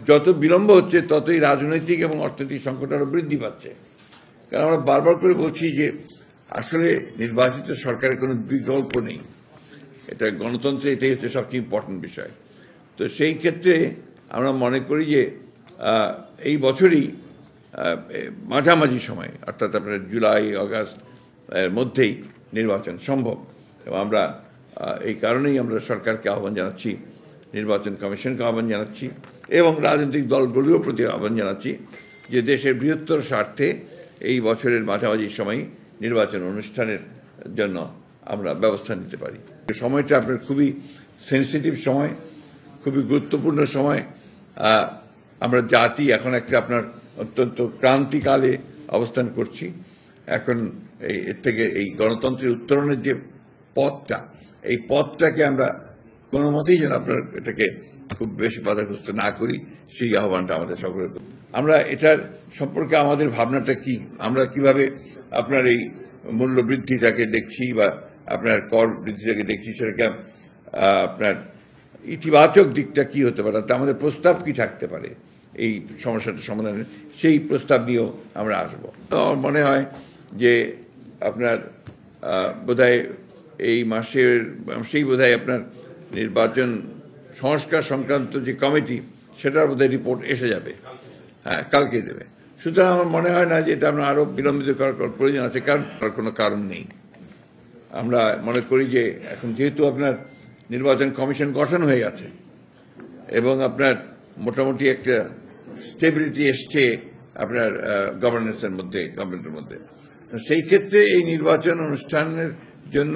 যত বিলম্ব হচ্ছে ততই রাজনৈতিক এবং অর্থনৈতিক সংকট আরো বৃদ্ধি পাচ্ছে। কারণ আমরা বারবার করে বলছি যে আসলে নির্বাচিত সরকারের কোনো বিকল্প নেই, এটা গণতন্ত্রে এটাই হচ্ছে সবচেয়ে ইম্পর্টেন্ট বিষয়। তো সেই ক্ষেত্রে আমরা মনে করি যে এই বছরই মাঝামাঝি সময় অর্থাৎ আপনার জুলাই আগস্ট এর মধ্যেই নির্বাচন সম্ভব। এবং আমরা এই কারণেই আমরা সরকারকে আহ্বান জানাচ্ছি, নির্বাচন কমিশনকে আহ্বান জানাচ্ছি এবং রাজনৈতিক দলগুলির প্রতি আহ্বান জানাচ্ছি যে দেশের বৃহত্তর স্বার্থে এই বছরের মাঝামাঝি সময় নির্বাচন অনুষ্ঠানের জন্য আমরা ব্যবস্থা নিতে পারি। সময়টা আপনার খুবই সেন্সিটিভ সময়, খুবই গুরুত্বপূর্ণ সময়। আমরা জাতি এখন একটা আপনার অত্যন্ত ক্রান্তিকালে অবস্থান করছি। এখন এর থেকে এই গণতন্ত্রের উত্তরণের যে পথটা, এই পথটাকে আমরা কোনো মতেই যেন আপনার এটাকে খুব বেশি বাধাগ্রস্ত না করি, সেই আহ্বানটা আমাদের সকলের। আমরা এটার সম্পর্কে আমাদের ভাবনাটা কি, আমরা কিভাবে আপনার এই মূল্য বৃদ্ধিটাকে দেখছি বা আপনার কর বৃদ্ধিটাকে দেখছি, সেটাকে আপনার ইতিবাচক দিকটা কি হতে পারে, তা আমাদের প্রস্তাব কি থাকতে পারে এই সমস্যাটা সমাধানের, সেই প্রস্তাব নিয়েও আমরা আসব। তো আমার মনে হয় যে আপনার বোধহয় এই মাসেই বোধহয় আপনার নির্বাচন সংস্কার সংক্রান্ত যে কমিটি, সেটার বোধহয় রিপোর্ট এসে যাবে, হ্যাঁ কালকেই দেবে। সুতরাং আমার মনে হয় না যে এটা আমরা আরও বিলম্বিত করার প্রয়োজন আছে, কারণ তার কোনো কারণ নেই। আমরা মনে করি যে এখন যেহেতু আপনার নির্বাচন কমিশন গঠন হয়ে গেছে এবং আপনার মোটামুটি একটা স্টেবিলিটি এসছে আপনার গভর্নেন্সের মধ্যে, গভর্নমেন্টের মধ্যে, সেই ক্ষেত্রে এই নির্বাচন অনুষ্ঠানের জন্য